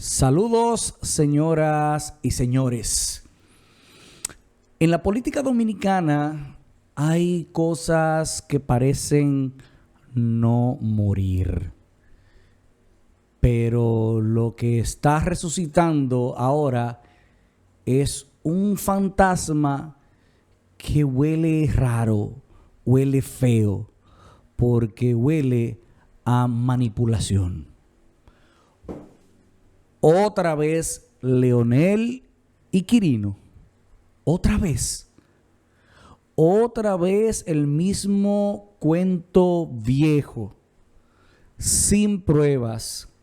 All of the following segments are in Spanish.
Saludos, señoras y señores. En la política dominicana hay cosas que parecen no morir. Pero lo que está resucitando ahora es un fantasma que huele raro, huele feo, porque huele a manipulación. Otra vez Leonel y Quirino. Otra vez el mismo cuento viejo, sin pruebas,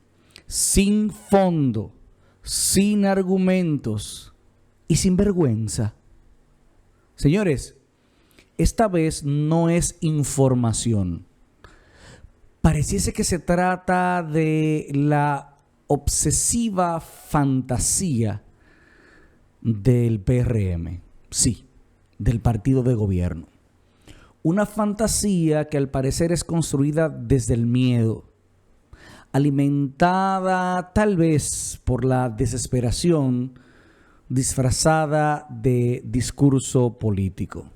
sin fondo, sin argumentos y sin vergüenza. Señores, esta vez no es información. Pareciese que se trata de la obsesiva fantasía del PRM. Sí, del partido de gobierno. Una fantasía que al parecer es construida desde el miedo, alimentada tal vez por la desesperación disfrazada de discurso político.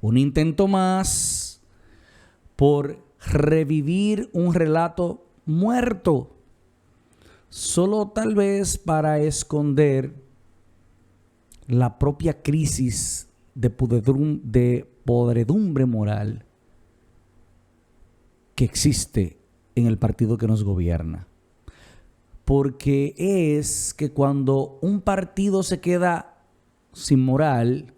Un intento más por revivir un relato muerto, solo tal vez para esconder la propia crisis de podredumbre moral que existe en el partido que nos gobierna. Porque es que cuando un partido se queda sin moral,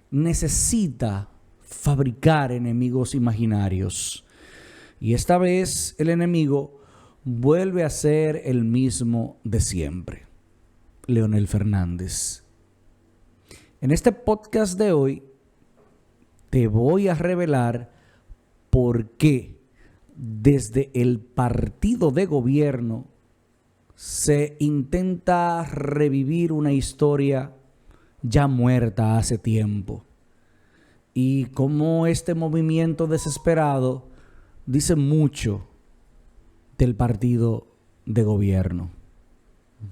necesita fabricar enemigos imaginarios. Y esta vez el enemigo vuelve a ser el mismo de siempre, Leonel Fernández. En este podcast de hoy te voy a revelar por qué desde el partido de gobierno se intenta revivir una historia ya muerta hace tiempo. Y cómo este movimiento desesperado dice mucho del partido de gobierno.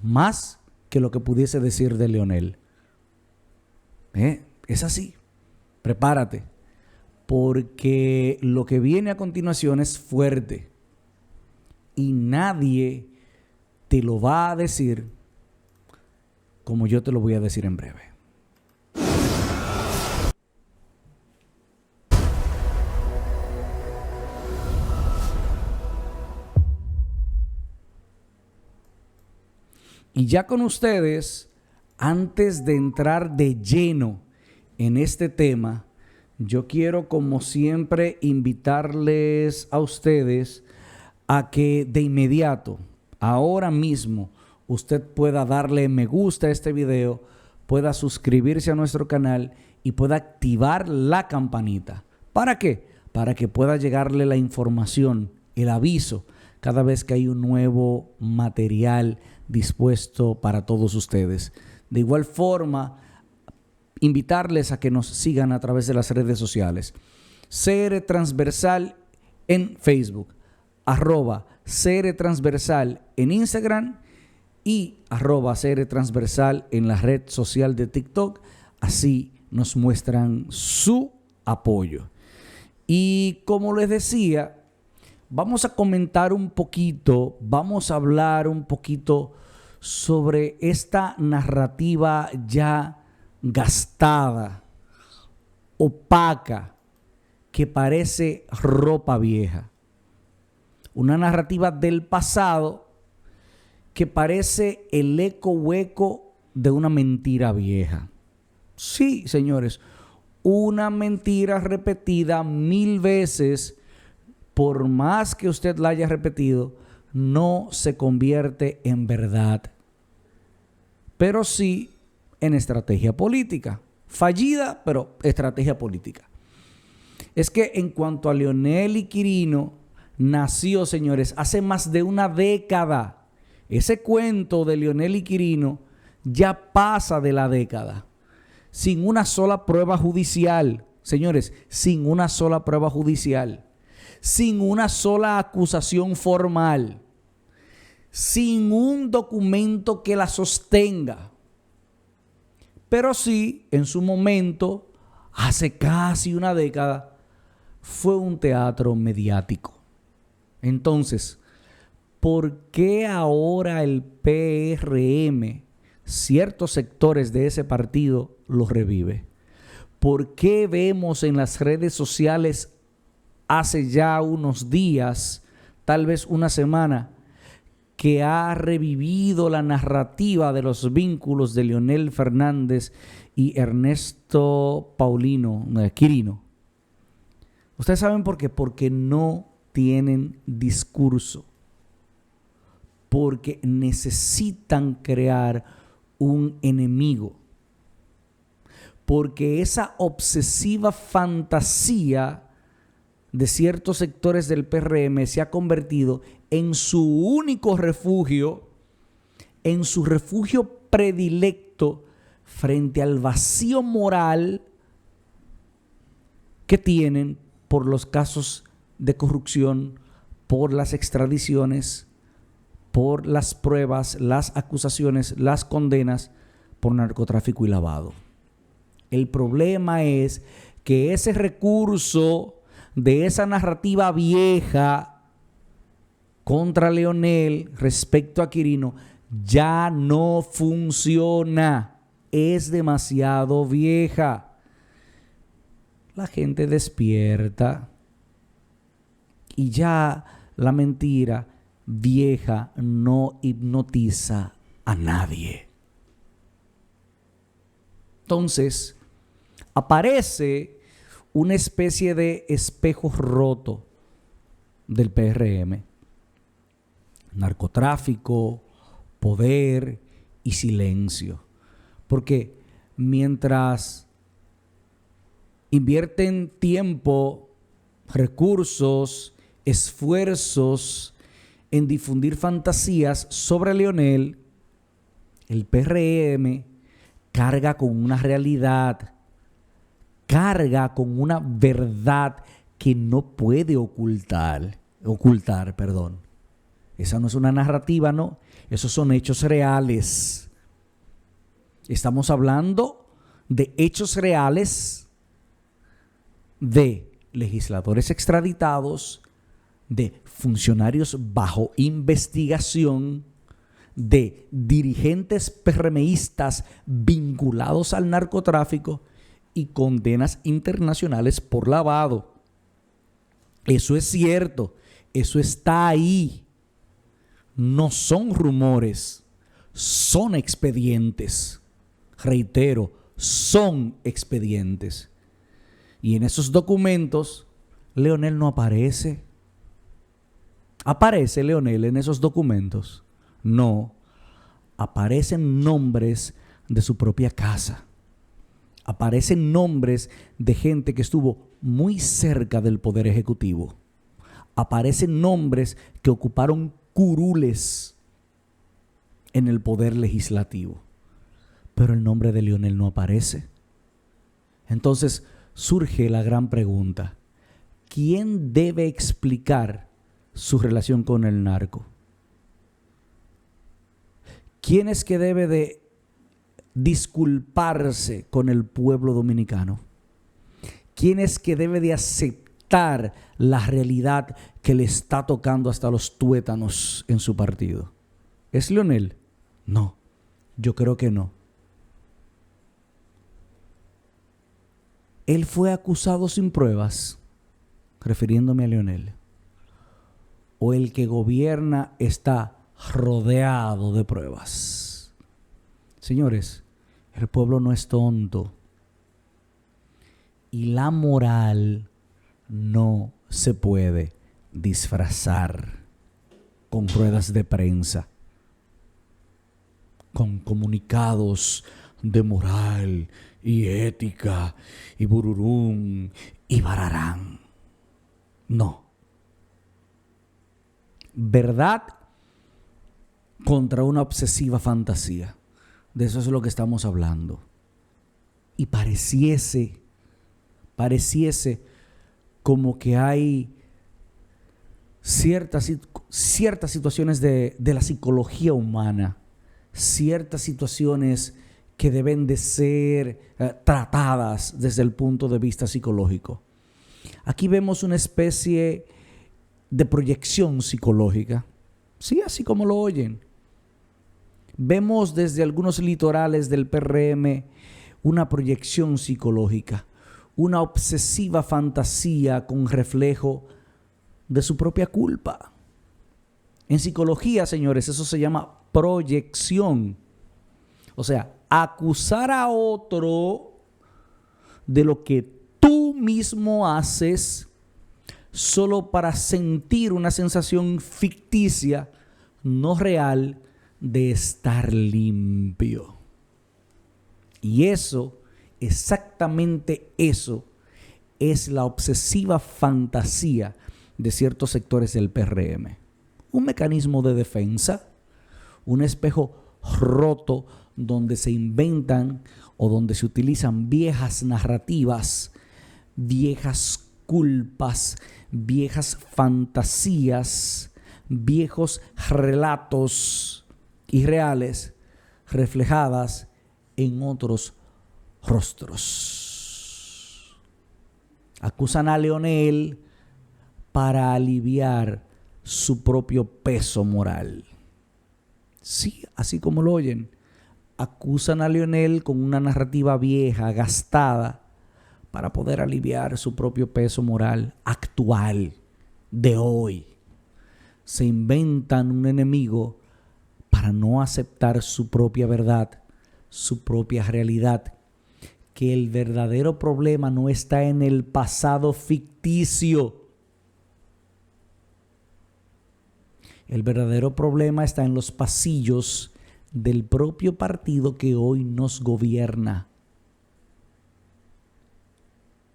Más que lo que pudiese decir de Leonel. Es así. Prepárate. Porque lo que viene a continuación es fuerte. Y nadie te lo va a decir como yo te lo voy a decir en breve. Y ya con ustedes, antes de entrar de lleno en este tema, yo quiero, como siempre, invitarles a ustedes a que de inmediato, ahora mismo, usted pueda darle me gusta a este video, pueda suscribirse a nuestro canal y pueda activar la campanita. ¿Para qué? Para que pueda llegarle la información, el aviso, cada vez que hay un nuevo material dispuesto para todos ustedes. De igual forma, invitarles a que nos sigan a través de las redes sociales. CR Transversal en Facebook, @CR Transversal en Instagram y @CR Transversal en la red social de TikTok. Así nos muestran su apoyo. Y como les decía, vamos a comentar un poquito, vamos a hablar un poquito sobre esta narrativa ya gastada, opaca, que parece ropa vieja. Una narrativa del pasado que parece el eco hueco de una mentira vieja. Sí, señores, una mentira repetida 1000 veces, por más que usted la haya repetido, no se convierte en verdad, pero sí en estrategia política. Fallida, pero estrategia política. Es que en cuanto a Leonel y Quirino, nació, señores, hace más de una década. Ese cuento de Leonel y Quirino ya pasa de la década, sin una sola prueba judicial. Señores, sin una sola prueba judicial, sin una sola acusación formal, sin un documento que la sostenga. Pero sí, en su momento, hace casi una década, fue un teatro mediático. Entonces, ¿por qué ahora el PRM, ciertos sectores de ese partido, lo revive? ¿Por qué vemos en las redes sociales hace ya unos días, tal vez una semana, que ha revivido la narrativa de los vínculos de Leonel Fernández y Ernesto Quirino? Ustedes saben por qué. Porque no tienen discurso. Porque necesitan crear un enemigo. Porque esa obsesiva fantasía de ciertos sectores del PRM se ha convertido en su único refugio, en su refugio predilecto frente al vacío moral que tienen por los casos de corrupción, por las extradiciones, por las pruebas, las acusaciones, las condenas por narcotráfico y lavado. El problema es que ese recurso de esa narrativa vieja contra Leonel respecto a Quirino ya no funciona. Es demasiado vieja. La gente despierta y ya la mentira vieja no hipnotiza a nadie. Entonces, aparece una especie de espejo roto del PRM. Narcotráfico, poder y silencio. Porque mientras invierten tiempo, recursos, esfuerzos en difundir fantasías sobre Leonel, el PRM carga con una realidad, carga con una verdad que no puede ocultar. Esa no es una narrativa, no. Esos son hechos reales. Estamos hablando de hechos reales de legisladores extraditados, de funcionarios bajo investigación, de dirigentes PRMistas vinculados al narcotráfico y condenas internacionales por lavado. Eso es cierto, eso está ahí. No son rumores, son expedientes. Reitero, son expedientes. Y en esos documentos, Leonel no aparece. ¿Aparece Leonel en esos documentos? No. Aparecen nombres de su propia casa. Aparecen nombres de gente que estuvo muy cerca del Poder Ejecutivo. Aparecen nombres que ocuparon curules en el Poder Legislativo. Pero el nombre de Leonel no aparece. Entonces surge la gran pregunta: ¿quién debe explicar su relación con el narco? ¿Quién es que debe de disculparse con el pueblo dominicano? ¿Quién es que debe de aceptar la realidad que le está tocando hasta los tuétanos en su partido? ¿Es Leonel? No, yo creo que no. Él fue acusado sin pruebas, refiriéndome a Leonel. O el que gobierna está rodeado de pruebas. Señores, el pueblo no es tonto. Y la moral no se puede disfrazar con ruedas de prensa, con comunicados de moral y ética y bururum y bararán. No. Verdad contra una obsesiva fantasía. De eso es lo que estamos hablando. Y pareciese como que hay ciertas situaciones de la psicología humana, ciertas situaciones que deben de ser tratadas desde el punto de vista psicológico. Aquí vemos una especie de proyección psicológica, sí, así como lo oyen. Vemos desde algunos litorales del PRM una proyección psicológica, una obsesiva fantasía con reflejo de su propia culpa. En psicología, señores, eso se llama proyección. O sea, acusar a otro de lo que tú mismo haces solo para sentir una sensación ficticia, no real, de estar limpio. Y eso, exactamente eso, es la obsesiva fantasía de ciertos sectores del PRM. Un mecanismo de defensa, un espejo roto donde se inventan o donde se utilizan viejas narrativas, viejas culpas, viejas fantasías, viejos relatos irreales reflejadas en otros rostros. Acusan a Leonel para aliviar su propio peso moral. Sí, así como lo oyen. Acusan a Leonel con una narrativa vieja, gastada, para poder aliviar su propio peso moral actual, de hoy. Se inventan un enemigo para no aceptar su propia verdad, su propia realidad. Que el verdadero problema no está en el pasado ficticio. El verdadero problema está en los pasillos del propio partido que hoy nos gobierna.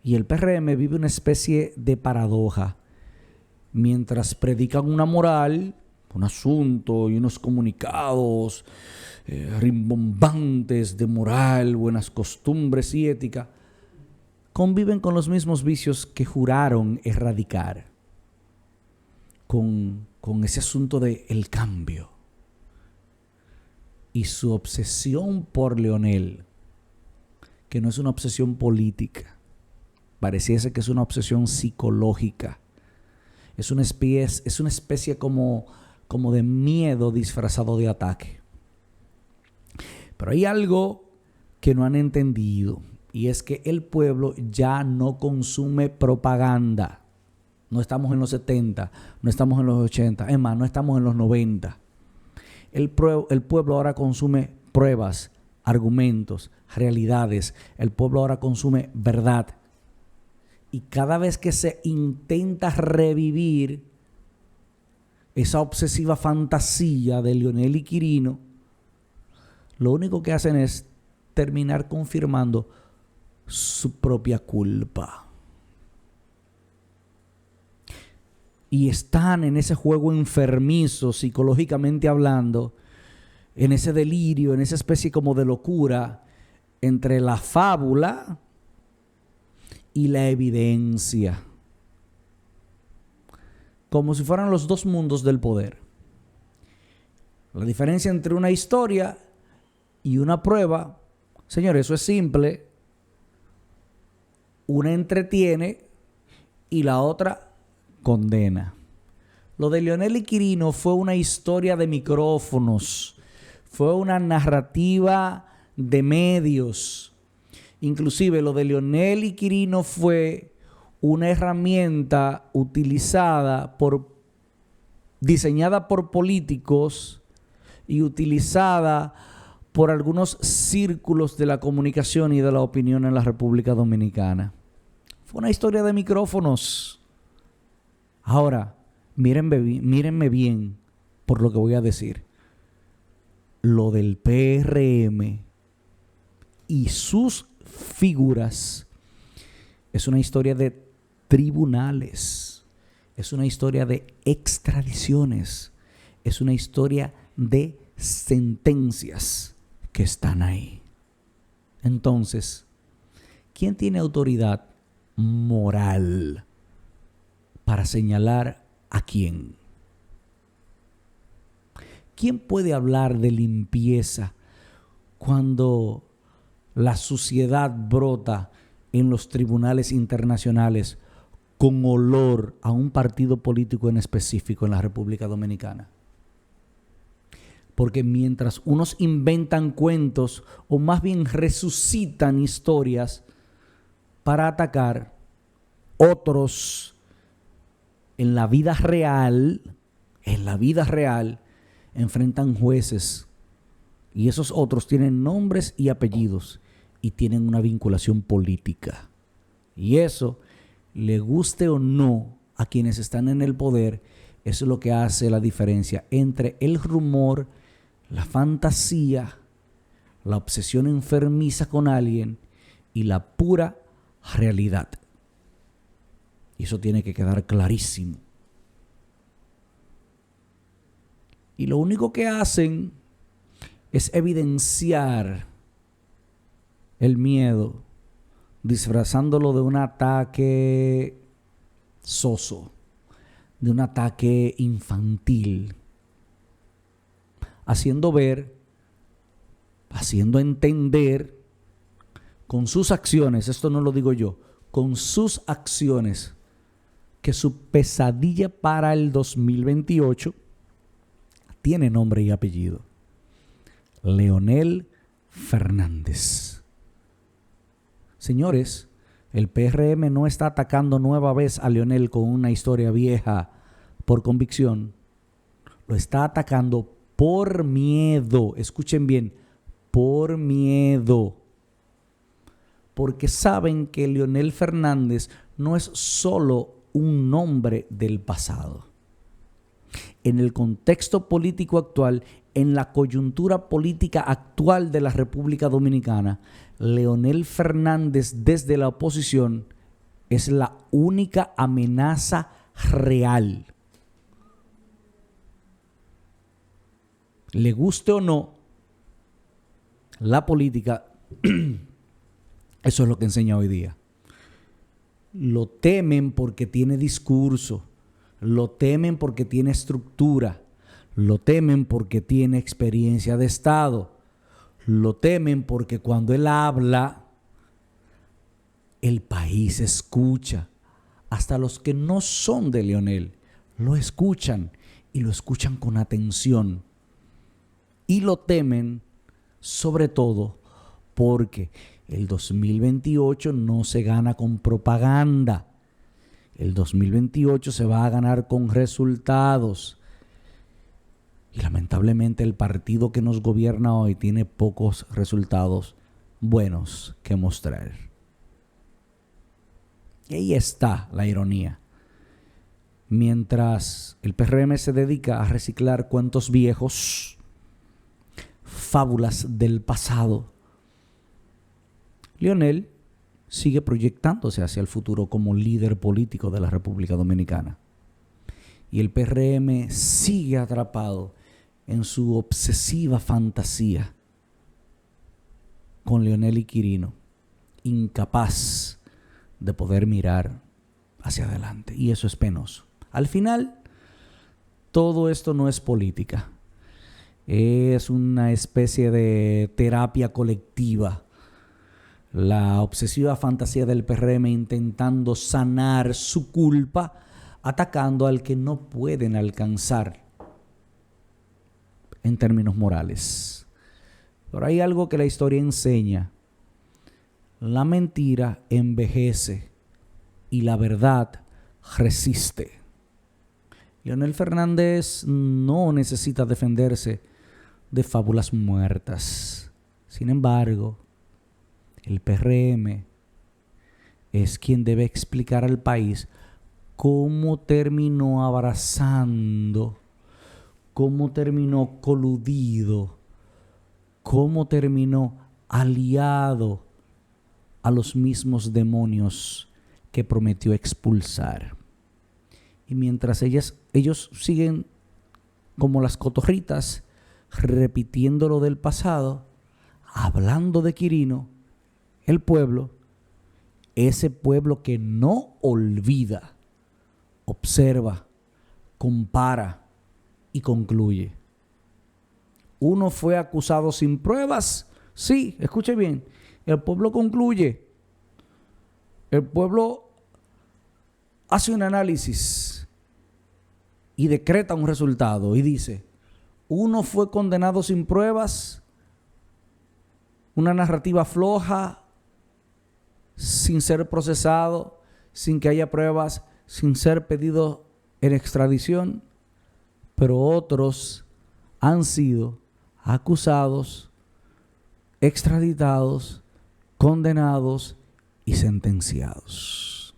Y el PRM vive una especie de paradoja. Mientras predican una moral, un asunto y unos comunicados rimbombantes de moral, buenas costumbres y ética, conviven con los mismos vicios que juraron erradicar. Con ese asunto del cambio. Y su obsesión por Leonel, que no es una obsesión política, pareciese que es una obsesión psicológica. Es una especie como de miedo disfrazado de ataque. Pero hay algo que no han entendido, y es que el pueblo ya no consume propaganda. No estamos en los 70, no estamos en los 80, es más, no estamos en los 90. El pueblo ahora consume pruebas, argumentos, realidades. El pueblo ahora consume verdad. Y cada vez que se intenta revivir esa obsesiva fantasía de Leonel y Quirino, lo único que hacen es terminar confirmando su propia culpa. Y están en ese juego enfermizo, psicológicamente hablando, en ese delirio, en esa especie como de locura entre la fábula y la evidencia. Como si fueran los dos mundos del poder. La diferencia entre una historia y una prueba, señores, eso es simple. Una entretiene y la otra condena. Lo de Leonel y Quirino fue una historia de micrófonos, fue una narrativa de medios. Inclusive lo de Leonel y Quirino fue una herramienta diseñada por políticos y utilizada por algunos círculos de la comunicación y de la opinión en la República Dominicana. Fue una historia de micrófonos. Ahora, mírenme bien por lo que voy a decir. Lo del PRM y sus figuras es una historia de tribunales, es una historia de extradiciones, es una historia de sentencias que están ahí. Entonces, ¿quién tiene autoridad moral para señalar ¿A quién? ¿Quién puede hablar de limpieza cuando la suciedad brota en los tribunales internacionales con olor a un partido político en específico en la República Dominicana? Porque mientras unos inventan cuentos o más bien resucitan historias para atacar, otros en la vida real, enfrentan jueces, y esos otros tienen nombres y apellidos y tienen una vinculación política. Y eso, le guste o no a quienes están en el poder, eso es lo que hace la diferencia entre el rumor, la fantasía, la obsesión enfermiza con alguien y la pura realidad. Y eso tiene que quedar clarísimo. Y lo único que hacen es evidenciar el miedo, disfrazándolo de un ataque soso, de un ataque infantil, haciendo ver, haciendo entender con sus acciones, esto no lo digo yo, con sus acciones, que su pesadilla para el 2028 tiene nombre y apellido: Leonel Fernández. Señores, el PRM no está atacando nueva vez a Leonel con una historia vieja por convicción. Lo está atacando por miedo. Escuchen bien, por miedo. Porque saben que Leonel Fernández no es solo un nombre del pasado. En el contexto político actual, en la coyuntura política actual de la República Dominicana, Leonel Fernández desde la oposición es la única amenaza real. Le guste o no, la política, eso es lo que enseña hoy día. Lo temen porque tiene discurso, lo temen porque tiene estructura, lo temen porque tiene experiencia de Estado, lo temen porque cuando él habla, el país escucha. Hasta los que no son de Leonel lo escuchan y lo escuchan con atención. Y lo temen sobre todo porque el 2028 no se gana con propaganda. El 2028 se va a ganar con resultados. Y lamentablemente el partido que nos gobierna hoy tiene pocos resultados buenos que mostrar. Y ahí está la ironía. Mientras el PRM se dedica a reciclar cuentos viejos, fábulas del pasado, Leonel sigue proyectándose hacia el futuro como líder político de la República Dominicana. Y el PRM sigue atrapado en su obsesiva fantasía con Leonel y Quirino, incapaz de poder mirar hacia adelante. Y eso es penoso. Al final, todo esto no es política. Es una especie de terapia colectiva. La obsesiva fantasía del PRM intentando sanar su culpa, atacando al que no pueden alcanzar en términos morales. Pero hay algo que la historia enseña. La mentira envejece y la verdad resiste. Leonel Fernández no necesita defenderse de fábulas muertas. Sin embargo, el PRM es quien debe explicar al país cómo terminó abrazando, cómo terminó coludido, cómo terminó aliado a los mismos demonios que prometió expulsar. Y mientras ellos siguen como las cotorritas, repitiendo lo del pasado, hablando de Quirino, el pueblo, ese pueblo que no olvida, observa, compara y concluye. Uno fue acusado sin pruebas. Sí, escuche bien. El pueblo concluye. El pueblo hace un análisis y decreta un resultado y dice, uno fue condenado sin pruebas, una narrativa floja, sin ser procesado, sin que haya pruebas, sin ser pedido en extradición, pero otros han sido acusados, extraditados, condenados y sentenciados.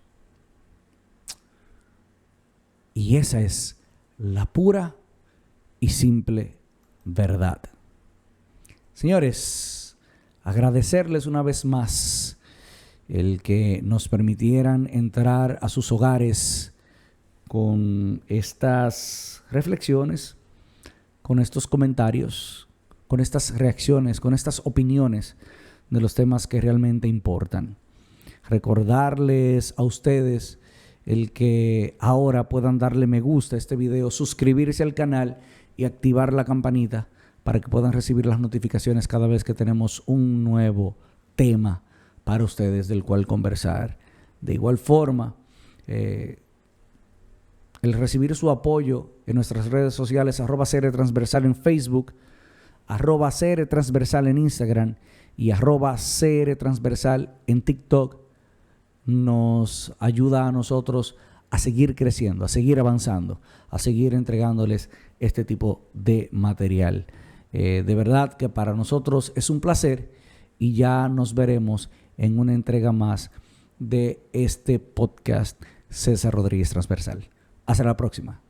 Y esa es la pura y simple verdad. Señores, agradecerles una vez más el que nos permitieran entrar a sus hogares con estas reflexiones, con estos comentarios, con estas reacciones, con estas opiniones de los temas que realmente importan. Recordarles a ustedes el que ahora puedan darle me gusta a este video, suscribirse al canal y activar la campanita para que puedan recibir las notificaciones cada vez que tenemos un nuevo tema para ustedes del cual conversar. De igual forma, el recibir su apoyo en nuestras redes sociales, @CR Transversal en Facebook, @CR Transversal en Instagram y @CR Transversal en TikTok, nos ayuda a nosotros a seguir creciendo, a seguir avanzando, a seguir entregándoles este tipo de material. De verdad que para nosotros es un placer y ya nos veremos en una entrega más de este podcast César Rodríguez Transversal. Hasta la próxima.